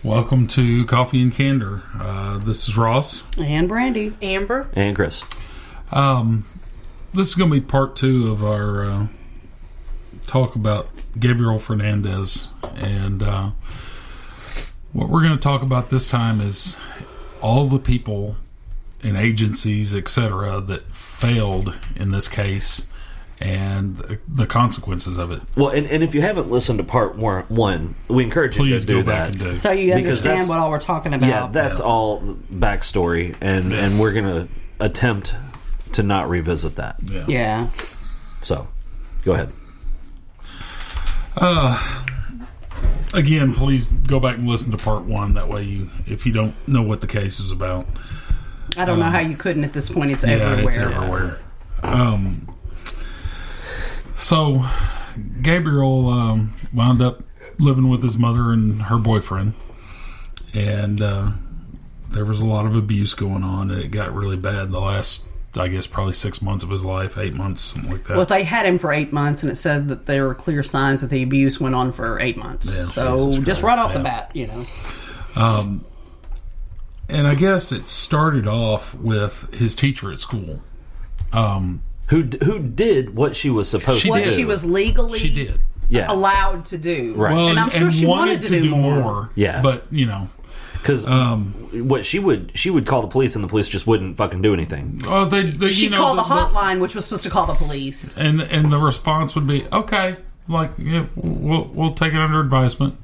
Welcome to Coffee and Candor. This is Ross. And Brandy. Amber. And Chris. This is going to be part 2 of our talk about Gabriel Fernandez. And what we're going to talk about this time is all the people and agencies, etc., that failed in this case and the consequences of it. Well, and if you haven't listened to part 1, we encourage you to do that. And do. So you understand what all we're talking about. Yeah, that's all backstory, and we're going to attempt to not revisit that. Yeah. So, go ahead. Again, please go back and listen to part 1. That way, if you don't know what the case is about. I don't know how you couldn't at this point. It's everywhere. It's everywhere. So, Gabriel wound up living with his mother and her boyfriend, and there was a lot of abuse going on, and it got really bad the last, I guess, probably 6 months of his life, 8 months, something like that. Well, they had him for 8 months, and it says that there were clear signs that the abuse went on for 8 months. Yeah, so just right off the bat, you know. And I guess it started off with his teacher at school. Who did what she was supposed to do. What she was legally allowed to do. Right. Well, and I'm sure she wanted to do more. Yeah. But, you know. Because what she would call the police, and the police just wouldn't fucking do anything. Oh, She'd call the hotline, which was supposed to call the police. And the response would be, okay, like, yeah, we'll take it under advisement.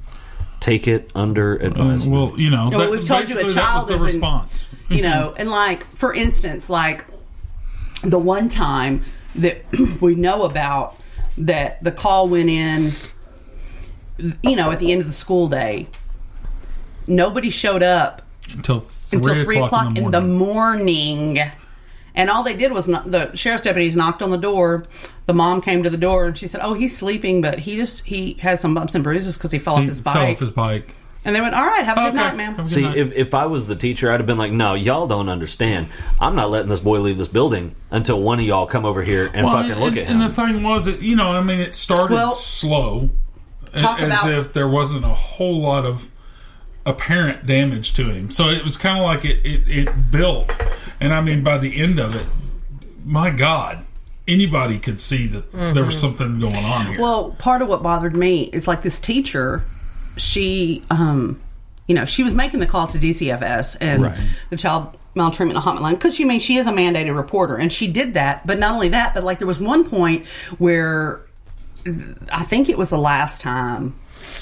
Take it under advisement. Well, you know, we've told you a child that was the response. You know, and like, for instance, like the one time that we know about that the call went in, you know, at the end of the school day, nobody showed up until 3 o'clock in the morning. And all they did was, the sheriff's deputies knocked on the door. The mom came to the door and she said, "Oh, he's sleeping, but he had some bumps and bruises because he fell off his bike." And they went, "All right, have a good night, ma'am." See, if I was the teacher, I'd have been like, "No, y'all don't understand. I'm not letting this boy leave this building until one of y'all come over here and fucking look at him." And the thing was, you know, I mean, it started slow, as if there wasn't a whole lot of apparent damage to him. So it was kind of like it built. And I mean, by the end of it, my God, anybody could see that there was something going on here. Well, part of what bothered me is like this teacher, she, you know, she was making the calls to DCFS and the child maltreatment hotline, because she is a mandated reporter, and she did that. But not only that, but like there was one point where I think it was the last time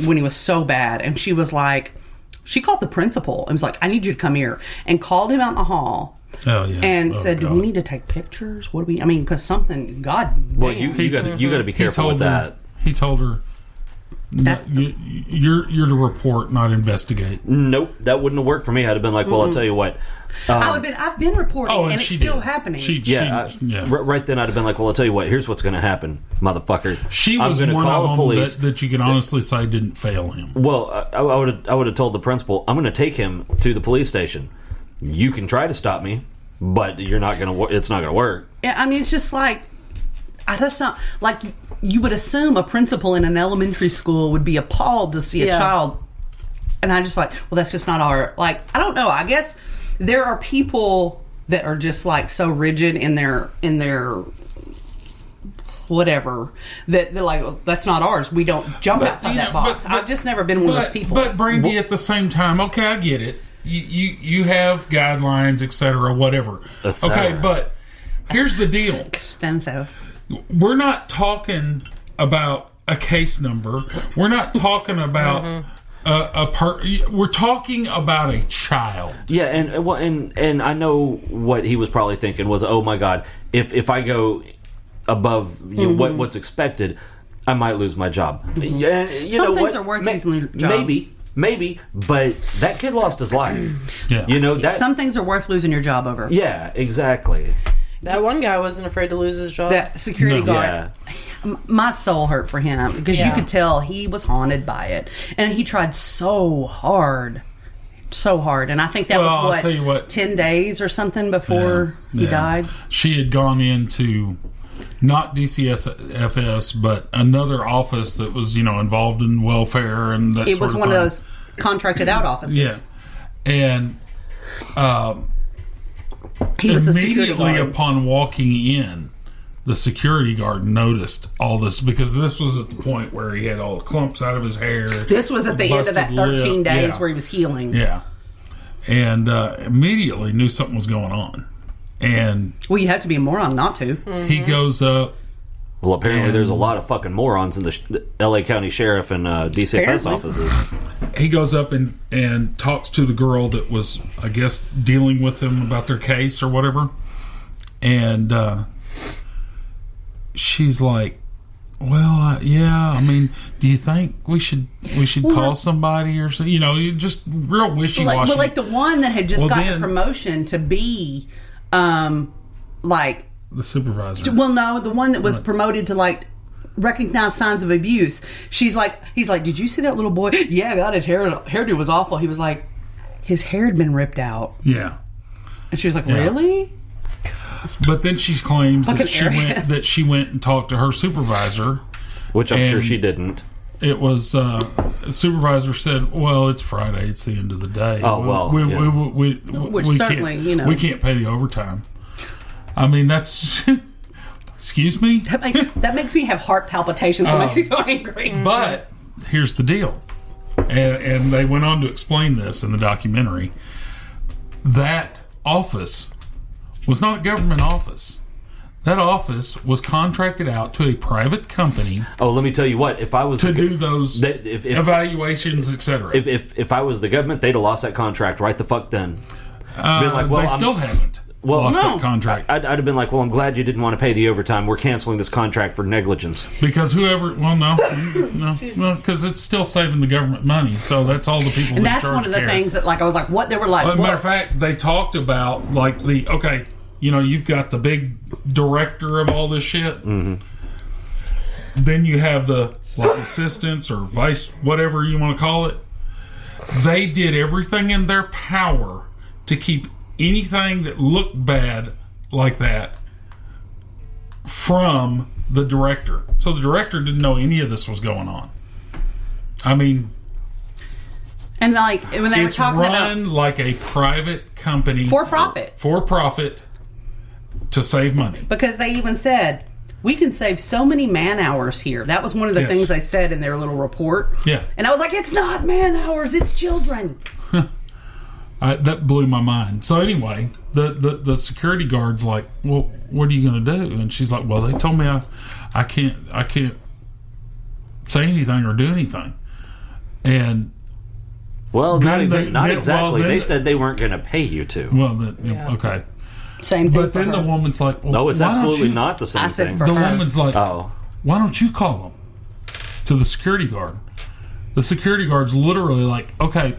when he was so bad, and she was like, she called the principal and was like, "I need you to come here," and called him out in the hall. Oh, yeah. And said, "Do we need to take pictures? What do we? I mean, because something. God, well, you got to be careful with that." He told her, "You're to report, not investigate." Nope, that wouldn't have worked for me. I'd have been like, "Well, I'll tell you what." I've been reporting, and it's still happening. Right then I'd have been like, "Well, I'll tell you what. Here's what's going to happen, motherfucker." She was one of them that you can honestly say didn't fail him. Well, I would have told the principal, "I'm going to take him to the police station. You can try to stop me, but you're not going to. It's not going to work." Yeah, I mean, it's just like, I just not like you would assume a principal in an elementary school would be appalled to see a child, and I just like, well, that's just not our, like, I don't know. I guess there are people that are just like so rigid in their whatever that they're like, well, that's not ours. We don't jump outside that box. I've just never been one of those people. But Brandy, at the same time, okay, I get it. You have guidelines, etc., whatever. Okay, but here's the deal. Expensive. We're not talking about a case number. We're not talking about we're talking about a child. Yeah, and I know what he was probably thinking was, "Oh my God, if I go above what's expected, I might lose my job." Yeah, some things are worth losing your job. Maybe, but that kid lost his life. Yeah. You know, that some things are worth losing your job over. Yeah, exactly. That one guy wasn't afraid to lose his job. That security guard. Yeah. My soul hurt for him because you could tell he was haunted by it, and he tried so hard, and I think that was 10 days or something before he died. She had gone into not DCFS, but another office that was, involved in welfare and that. It was one of those contracted out offices. Yeah. And He was a security immediately guard. upon walking in, the security guard noticed all this because this was at the point where he had all the clumps out of his hair. This was at the end of that busted 13 lip. days Yeah. where he was healing. Yeah. And immediately knew something was going on. And Well, you'd have to be a moron not to. he goes up. Well, apparently And- there's a lot of fucking morons in the L.A. County Sheriff and DCFS Apparently. offices. He goes up and talks to the girl that was, I guess, dealing with him about their case or whatever. And she's like, well, yeah, I mean, do you think we should call somebody or something? You know, you just real wishy-washy. Like the one that had just Well, gotten then- a promotion to be, like, the supervisor. well, no, the one that was promoted to, like, recognize signs of abuse. He's like, did you see that little boy? Yeah, God, his hairdo was awful. He was like, his hair had been ripped out. Yeah. And she was like, Yeah. really? But then she claims Like that an airhead. she went and talked to her supervisor. Which I'm sure And- she didn't. It was the supervisor said, "Well, it's Friday. It's the end of the day. Oh, well, we yeah. Which we certainly, can't, you know. we can't pay the overtime." I mean, that's excuse me, That makes me have heart palpitations. It makes me so angry. but here's the deal, and they went on to explain this in the documentary. That office was not a government office. That office was contracted out to a private company Oh, let me tell you what. If I was to do those if evaluations, etc. if I was the government, they'd have lost that contract right the fuck then. Been like, well, they still haven't lost no. that contract. I'd have been like, well, I'm glad you didn't want to pay the overtime. We're canceling this contract for negligence. Because whoever, well, no, because it's still saving the government money. So that's all the people And that that's charge one of the care. things that, like, I was like, what? They were like, As a what? matter of fact, they talked about like you've got the big director of all this shit. Mm-hmm. Then you have the assistants or vice, whatever you want to call it. They did everything in their power to keep anything that looked bad like that from the director. So the director didn't know any of this was going on. I mean, And, like, when they were it's talking run about like a private company. for profit. For profit to save money. Because they even said, we can save so many man hours here. That was one of the Yes. things they said in their little report. Yeah. And I was like, it's not man hours, it's children. That blew my mind. So anyway, the security guard's like, well, what are you going to do? And she's like, well, they told me I can't say anything or do anything. And Well, Then not they- exactly. well, then- They said they weren't going to pay you to. well, okay. Same thing But for then her. the woman's like, well, No, it's why don't absolutely you- not the same I said thing. for The her. woman's like, Oh, why don't you call them to the security guard? The security guard's literally like, okay,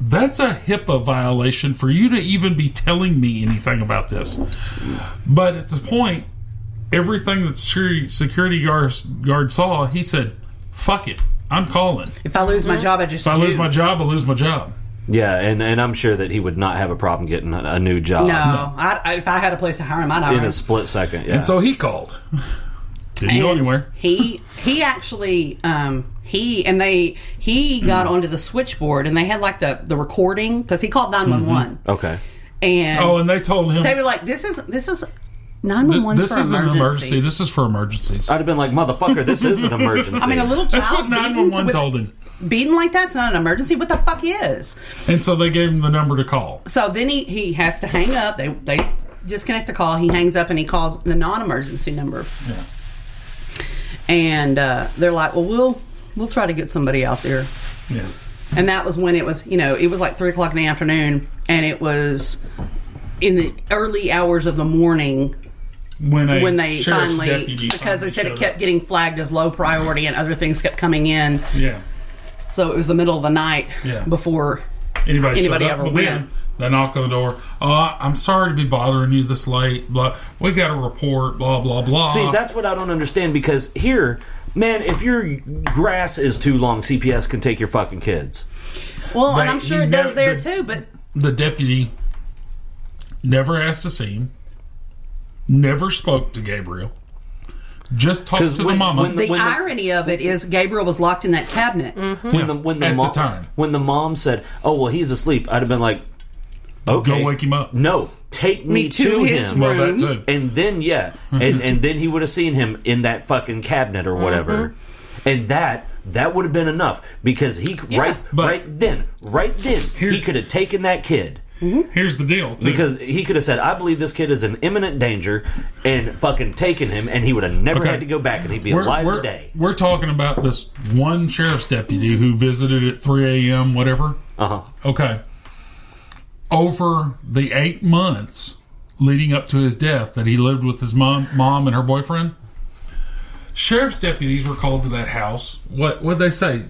that's a HIPAA violation for you to even be telling me anything about this. But at this point, everything that security guard saw, he said, fuck it, I'm calling. If I lose my job, I just If I lose my job, I lose my job. yeah, and I'm sure that he would not have a problem getting a new job No. If I had a place to hire him, I'd hire in him. a split second. Yeah. And so he called. Didn't go And anywhere. He actually he got onto the switchboard and they had like the recording because he called 911 okay. and Oh, and they told him, they were like, this is 911's this for is an emergencies. emergency. This is for emergencies. I'd have been like, motherfucker, this is an emergency. I mean, a little That's what child 911 told him. beaten like that's not an emergency. What the fuck is? And so they gave him the number to call. So then he has to hang up. They disconnect the call. He hangs up and he calls the non-emergency number. Yeah. And they're like, well, we'll try to get somebody out there. Yeah. And that was when it was, it was like 3 o'clock in the afternoon, and it was in the early hours of the morning When they sheriff's finally, deputy because they said it showed kept up. getting flagged as low priority and other things kept coming in. Yeah. So it was the middle of the night Yeah. before Anybody showed up. ever Well, went. then they knock on the door. I'm sorry to be bothering you this late. Blah. We got a report. Blah blah blah. See, that's what I don't understand because here, man, if your grass is too long, CPS can take your fucking kids. Well, They- and I'm sure you it does never- there the- too, but the deputy never asked to see him. Never spoke to Gabriel. Just talk to the mama. The irony of it is Gabriel was locked in that cabinet. When the mom said, "Oh well, he's asleep," I'd have been like, "Okay, go wake him up." No, take me to his him. room. Well, that too. And then and then he would have seen him in that fucking cabinet or whatever, and that would have been enough because right then he could have taken that kid. Here's the deal, too. Because he could have said, "I believe this kid is in imminent danger," and fucking taken him, and he would have never had to go back, and he'd be alive today. We're talking about this one sheriff's deputy who visited at 3 a.m., whatever. Okay. Over the 8 months leading up to his death that he lived with his mom and her boyfriend, sheriff's deputies were called to that house. What'd they say?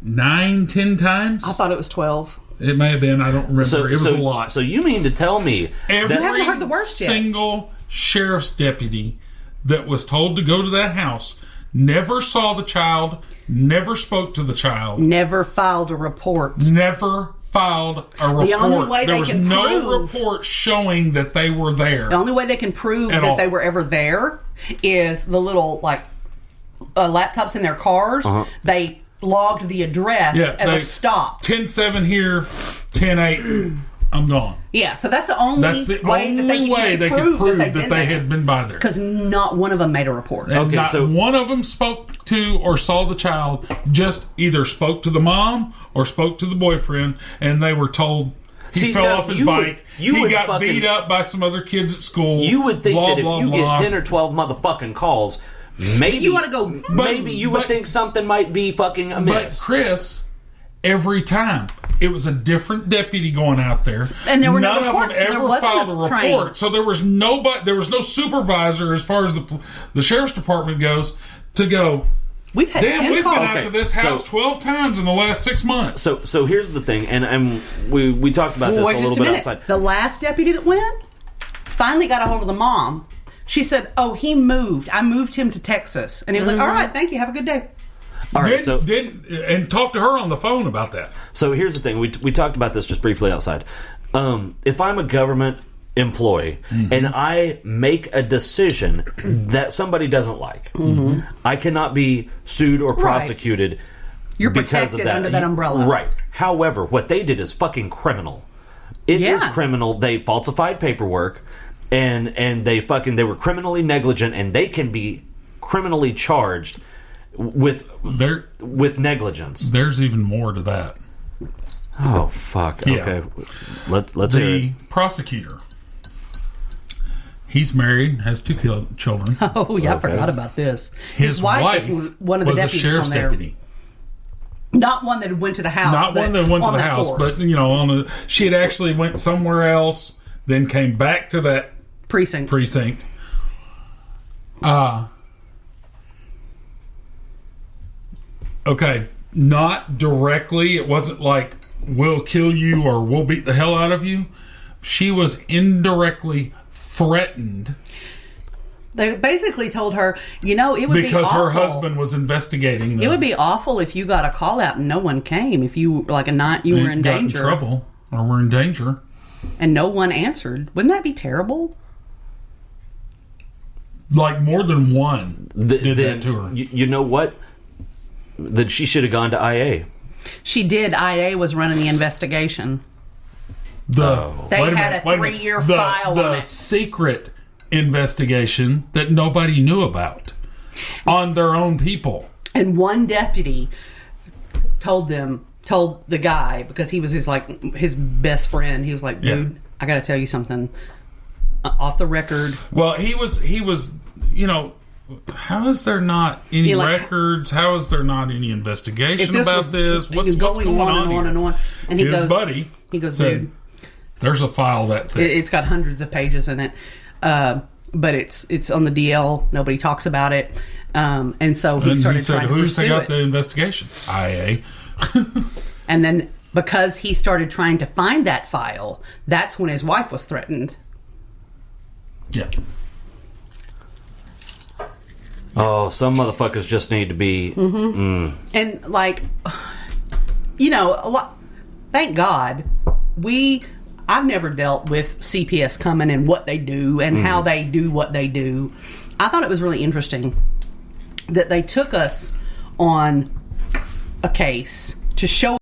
9, 10 times? I thought it was 12. It may have been. I don't remember. It was a lot. So you mean to tell me every single sheriff's deputy that was told to go to that house never saw the child, never spoke to the child, never filed a report, never filed a report. The only way there they was can no prove, report showing that they were there. The only way they can prove that they were ever there is the little laptops in their cars. They logged the address as a stop. 10-7 here, 10-8. I'm gone. Yeah, so that's the only way they can prove that they had been by there. Because not one of them made a report. And not one of them spoke to or saw the child. Just either spoke to the mom or spoke to the boyfriend, and they were told he fell off his bike. He got beat up by some other kids at school. You would think that if you get 10 or 12 motherfucking calls, maybe you want to go. Maybe you would think something might be fucking amiss. But Chris, every time it was a different deputy going out there, and there were none no reports, of them ever filed a report. So there was nobody. There was no supervisor as far as the sheriff's department goes to go. We've had we've been out to this house 12 times in the last 6 months. So here's the thing, and we talked about this a little bit outside. The last deputy that went finally got a hold of the mom. She said, "Oh, he moved. I moved him to Texas." And he was like, "All right, thank you. Have a good day." All right, and talk to her on the phone about that. So here's the thing. We talked about this just briefly outside. If I'm a government employee and I make a decision that somebody doesn't like, I cannot be sued or prosecuted. You're because protected of that. under that umbrella. Right. However, what they did is fucking criminal. It is criminal. They falsified paperwork. And they were criminally negligent, and they can be criminally charged with negligence. There's even more to that. Oh fuck! Yeah. Okay, let's hear it. The prosecutor. He's married, has 2 children. Oh yeah, I forgot about this. His wife was one of the was a deputies sheriff's on there. deputy. Not one that went to the house. Not one that went to the house, force. but she had actually went somewhere else, then came back to that precinct. Okay, not directly. It wasn't like we'll kill you or we'll beat the hell out of you. She was indirectly threatened. They basically told her, it would be awful. Because her husband was investigating them. It would be awful if you got a call out and no one came. If you were in danger, in trouble, or were in danger, and no one answered. Wouldn't that be terrible? Like more than one did that to her. You know what? That she should have gone to IA. She did. IA was running the investigation. They had a 3-year file on the it. Secret investigation that nobody knew about on their own people. And one deputy told the guy, because he was his best friend. He was like, "Dude, I got to tell you something off the record." Well, he was. How is there not any records? How is there not any investigation about this? What's going on here? And on. And he goes, buddy. He goes, "Dude, there's a file that thick. It's got hundreds of pages in it, but it's on the DL. Nobody talks about it." And so he started trying to pursue it. Who's got the investigation? IA. And then because he started trying to find that file, that's when his wife was threatened. Yeah. Oh, some motherfuckers just need to be... And, a lot... Thank God, I've never dealt with CPS coming and what they do and how they do what they do. I thought it was really interesting that they took us on a case to show